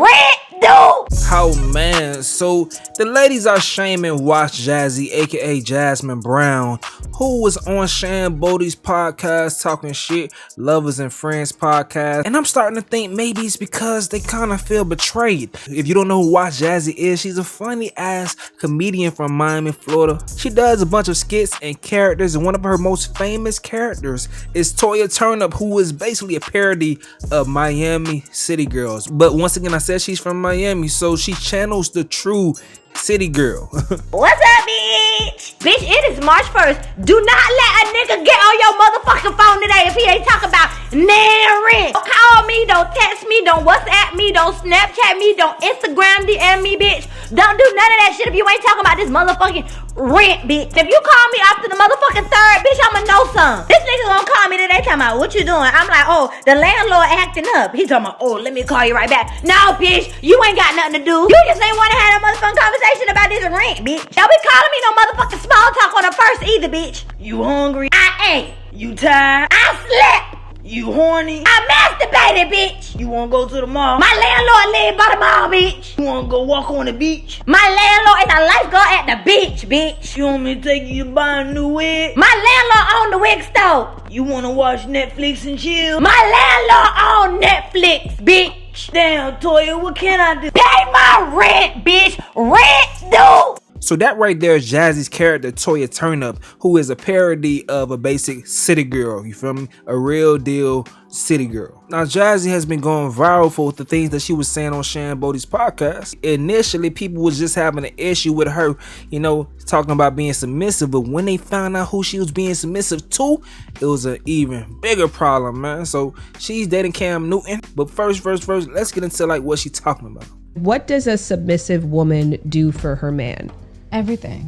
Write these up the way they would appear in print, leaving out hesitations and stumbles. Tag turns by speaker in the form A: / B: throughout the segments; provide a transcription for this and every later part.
A: rent due.
B: Oh man, so the ladies are shaming Watch Jazzy, aka Jasmine Brown, who was on Shan Boody's podcast talking shit, Lovers and Friends podcast, and I'm starting to think maybe it's because they kind of feel betrayed. If you don't know who Watch Jazzy is, she's a funny ass comedian from Miami, Florida. She does a bunch of skits and characters, and one of her most famous characters is Toya Turnip, who is basically a parody of Miami City Girls. But once again, I said she's from Miami, so she channels the true city girl.
A: What's up, bitch? Bitch, it is March 1st. Do not let a nigga get on your motherfucking phone today if he ain't talking about rent. Don't call me, don't text me, don't WhatsApp me, don't Snapchat me, don't Instagram DM me, bitch. Don't do none of that shit if you ain't talking about this motherfucking rent, bitch. If you call me after the motherfucking third, bitch, I'ma know something. This nigga gonna call me today talking about what you doing. I'm like, oh, the landlord acting up. He talking about, oh, let me call you right back. No, bitch, you ain't got nothing to do. You just ain't wanna have a motherfucking conversation about this rent, bitch. Don't be calling me no motherfucking small talk on the first either, bitch. You hungry? I ain't. You tired? I slept. You horny? I masturbated, bitch. You wanna go to the mall? My landlord live by the mall, bitch. You wanna go walk on the beach? My landlord is a lifeguard at the beach, bitch. You want me to take you to buy a new wig? My landlord own the wig store. You wanna watch Netflix and chill? My landlord own Netflix, bitch. Damn, Toya, what can I do? Pay my rent, bitch. Rent due.
B: So that right there is Jazzy's character, Toya Turnip, who is a parody of a basic city girl. You feel me? A real deal city girl. Now, Jazzy has been going viral for the things that she was saying on Shan Boody's podcast. Initially, people was just having an issue with her, you know, talking about being submissive. But when they found out who she was being submissive to, it was an even bigger problem, man. So she's dating Cam Newton. But first, let's get into like what she's talking about.
C: What does a submissive woman do for her man?
D: Everything.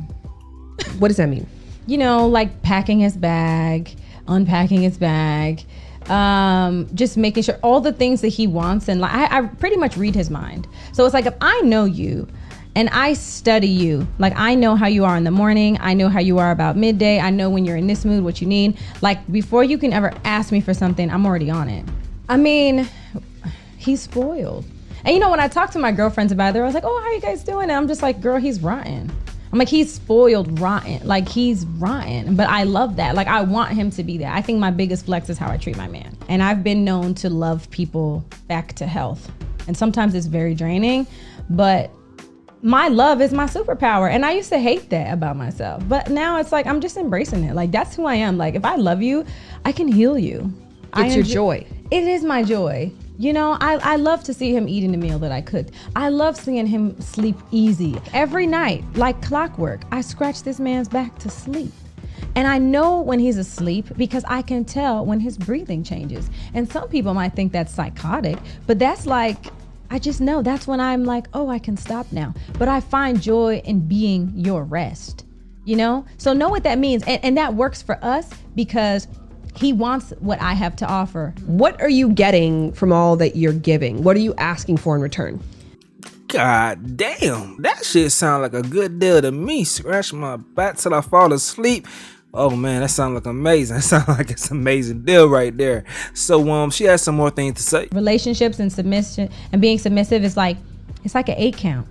C: What does that mean?
D: You know, like packing his bag, unpacking his bag, just making sure all the things that he wants. And like, I pretty much read his mind. So it's like, if I know you and I study you, like I know how you are in the morning, I know how you are about midday, I know when you're in this mood, what you need. Like before you can ever ask me for something, I'm already on it. I mean, he's spoiled. And you know, when I talk to my girlfriends about it, they're always like, oh, how are you guys doing? And I'm just like, girl, he's rotten. I'm like, he's spoiled rotten. Like, he's rotten. But I love that. Like, I want him to be that. I think my biggest flex is how I treat my man. And I've been known to love people back to health. And sometimes it's very draining, but my love is my superpower. And I used to hate that about myself. But now it's like, I'm just embracing it. Like, that's who I am. Like, if I love you, I can heal you.
C: It's your joy.
D: It is my joy. You know, I love to see him eating the meal that I cooked. I love seeing him sleep easy. Every night, like clockwork, I scratch this man's back to sleep. And I know when he's asleep because I can tell when his breathing changes. And some people might think that's psychotic, but that's like, I just know that's when I'm like, oh, I can stop now. But I find joy in being your rest, you know? So know what that means. And that works for us because he wants what I have to offer.
C: What are you getting from all that you're giving? What are you asking for in return?
B: God damn, that shit sound like a good deal to me. Scratch my back till I fall asleep. Oh man, that sounds like amazing. That sounds like it's an amazing deal right there. So she has some more things to say.
D: Relationships and submission and being submissive is like, it's like an 8 count.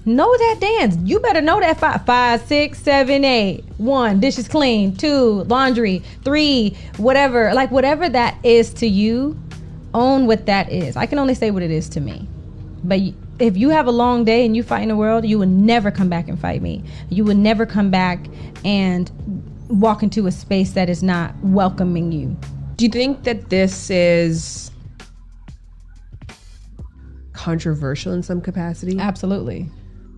D: Know that dance. You better know that 5, 6, 7, 8. 1, dishes clean. 2, laundry. 3, whatever. Like whatever that is to you, own what that is. I can only say what it is to me. But if you have a long day and you fight in the world, you will never come back and fight me. You will never come back and walk into a space that is not welcoming you.
C: Do you think that this is controversial in some capacity?
D: Absolutely.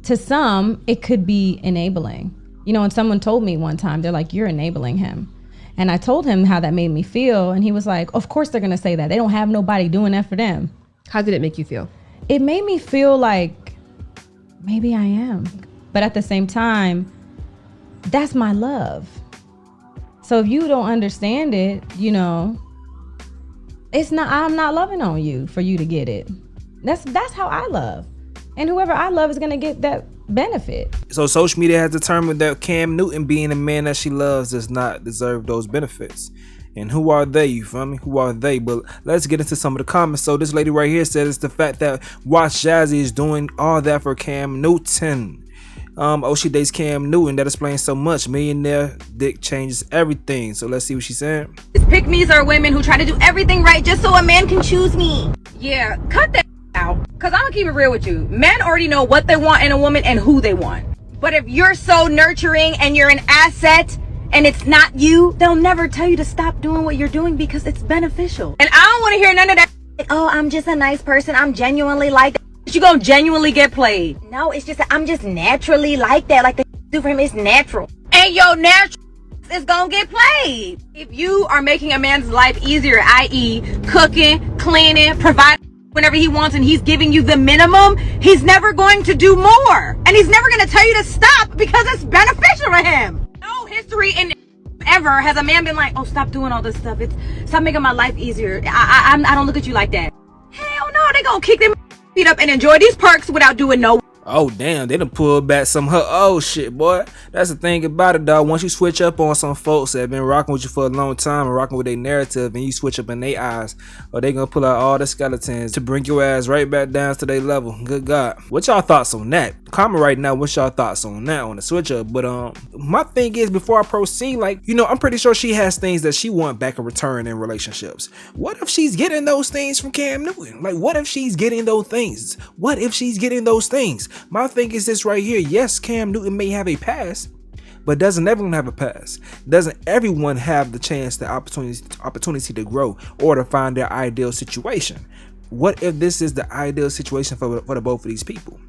D: To some, it could be enabling. You know, and someone told me one time, they're like, you're enabling him. And I told him how that made me feel. And he was like, of course they're going to say that. They don't have nobody doing that for them.
C: How did it make you feel?
D: It made me feel like maybe I am. But at the same time, that's my love. So if you don't understand it, you know, I'm not loving on you for you to get it. That's how I love. And whoever I love is going to get that benefit. So
B: social media has determined that Cam Newton, being a man that she loves, does not deserve those benefits. And who are they? You feel me? Who are they? But let's get into some of the comments. So this lady right here said it's the fact that Watch Jazzy is doing all that for Cam Newton. She dates Cam Newton. That explains so much. Millionaire dick changes everything. So let's see what she said.
A: Pick-me's are women who try to do everything right just so a man can choose me. Yeah, cut that out. Cause I'm gonna keep it real with you. Men already know what they want in a woman and who they want. But if you're so nurturing and you're an asset and it's not you, they'll never tell you to stop doing what you're doing because it's beneficial. And I don't want to hear none of that. Like, oh, I'm just a nice person. I'm genuinely like that. You gonna genuinely get played. No, it's just I'm just naturally like that. Like the do for him is natural. And your natural is gonna get played. If you are making a man's life easier, i.e. cooking, cleaning, providing whenever he wants and he's giving you the minimum, he's never going to do more. And he's never going to tell you to stop because it's beneficial to him. No history in ever has a man been like, oh, stop doing all this stuff. Stop making my life easier. I don't look at you like that. Hell no, they gonna kick them feet up and enjoy these perks without doing no.
B: Oh damn, they done pulled back some her old shit, boy. That's the thing about it, dog. Once you switch up on some folks that have been rocking with you for a long time and rocking with their narrative, and you switch up in their eyes, or they gonna pull out all the skeletons to bring your ass right back down to their level. Good God. What y'all thoughts on that? Comment right now what's y'all thoughts on that, on the switch up. But my thing is, before I proceed, like, you know, I'm pretty sure she has things that she want back in return in relationships. What if she's getting those things from Cam Newton? Like, what if she's getting those things? What if she's getting those things? My thing is this right here. Yes, Cam Newton may have a past, but doesn't everyone have a past? Doesn't everyone have the chance, the opportunity to grow or to find their ideal situation? What if this is the ideal situation for the both of these people?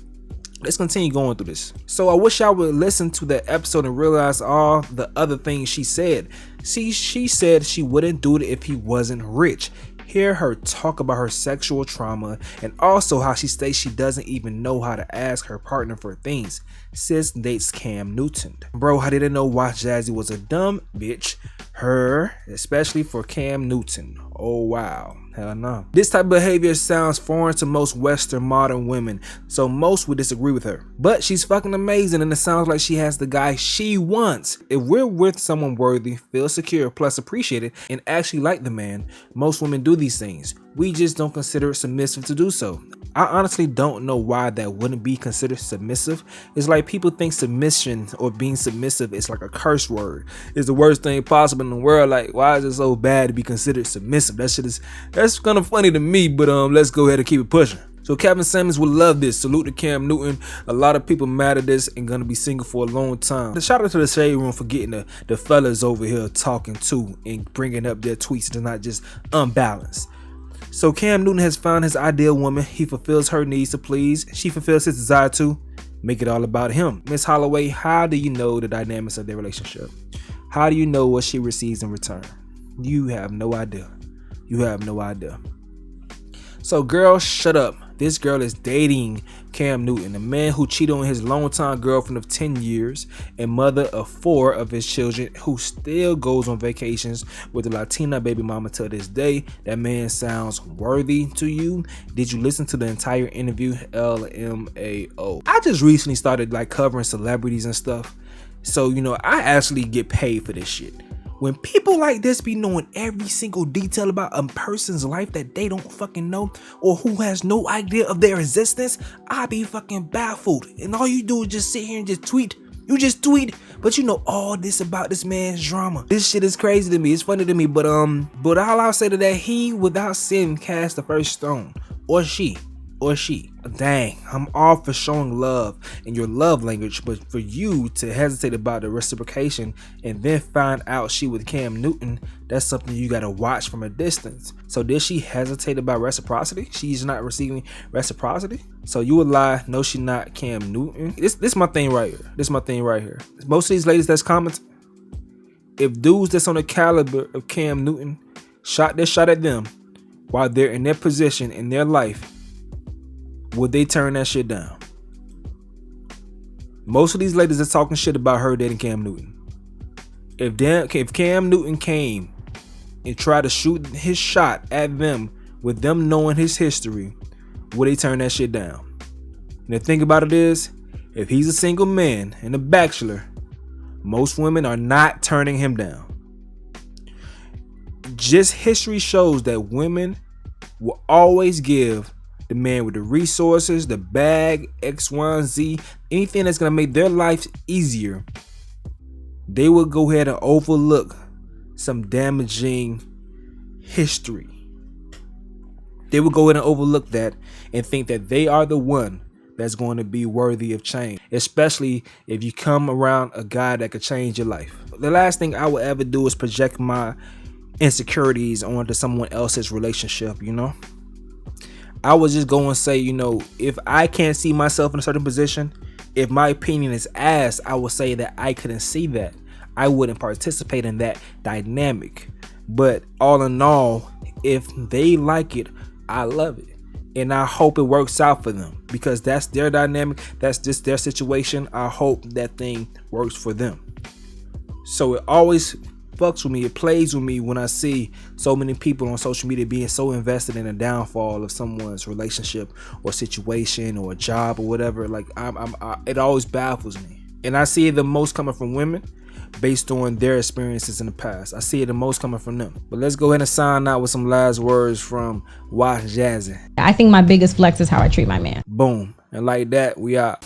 B: Let's continue going through this. So I wish I would listen to that episode and realize all the other things she said. See, she said she wouldn't do it if he wasn't rich. Hear her talk about her sexual trauma and also how she states she doesn't even know how to ask her partner for things. Sis dates Cam Newton. Bro, I didn't know Watch Jazzy was a dumb bitch. Her, especially for Cam Newton. Oh wow. Hell no. This type of behavior sounds foreign to most Western modern women, so most would disagree with her. But she's fucking amazing and it sounds like she has the guy she wants. If we're with someone worthy, feel secure, plus appreciated, and actually like the man, most women do these things. We just don't consider it submissive to do so. I honestly don't know why that wouldn't be considered submissive. It's like people think submission or being submissive is like a curse word. It's the worst thing possible in the world. Like, why is it so bad to be considered submissive? That's kind of funny to me, but let's go ahead and keep it pushing. So Kevin Samuels will love this. Salute to Cam Newton. A lot of people mad at this and gonna be single for a long time. Shout out to the Shade Room for getting the fellas over here talking too and bringing up their tweets to not just unbalanced. So Cam Newton has found his ideal woman. He fulfills her needs to please. She fulfills his desire to make it all about him. Miss Holloway, how do you know the dynamics of their relationship? How do you know what she receives in return? You have no idea. You have no idea. So girl, shut up. This girl is dating Cam Newton, a man who cheated on his longtime girlfriend of 10 years and mother of 4 of his children, who still goes on vacations with a Latina baby mama to this day. That man sounds worthy to you? Did you listen to the entire interview? LMAO. I just recently started like covering celebrities and stuff. So, you know, I actually get paid for this shit. When people like this be knowing every single detail about a person's life that they don't fucking know or who has no idea of their existence, I be fucking baffled. And all you do is just sit here and just tweet. You just tweet, but you know all this about this man's drama. This shit is crazy to me. It's funny to me, but all I'll say to that, he without sin cast the first stone, or she. Dang, I'm all for showing love in your love language, but for you to hesitate about the reciprocation and then find out she with Cam Newton, that's something you gotta watch from a distance. So did she hesitate about reciprocity? She's not receiving reciprocity? So you would lie, no she not Cam Newton? This my thing right here. Most of these ladies that's commenting, if dudes that's on the caliber of Cam Newton shot their shot at them while they're in their position in their life, would they turn that shit down? Most of these ladies are talking shit about her dating Cam Newton. If Cam Newton came and tried to shoot his shot at them with them knowing his history, would they turn that shit down? And the thing about it is, if he's a single man and a bachelor, most women are not turning him down. just history shows that women will always give the man with the resources, the bag, X, Y, and Z, anything that's gonna make their life easier. They will go ahead and overlook some damaging history. They will go ahead and overlook that and think that they are the one that's going to be worthy of change, especially if you come around a guy that could change your life. The last thing I would ever do is project my insecurities onto someone else's relationship, you know? I would just go and say, you know, if I can't see myself in a certain position, if my opinion is asked, I would say that I couldn't see that. I wouldn't participate in that dynamic. But all in all, if they like it, I love it. And I hope it works out for them because that's their dynamic. That's just their situation. I hope that thing works for them. So it always fucks with me. It plays with me when I see so many people on social media being so invested in the downfall of someone's relationship or situation or a job or whatever. Like it always baffles me. And I see it the most coming from women based on their experiences in the past. I see it the most coming from them. But let's go ahead and sign out with some last words from Jazzy.
D: I think my biggest flex is how I treat my man.
B: Boom. And like that, we out.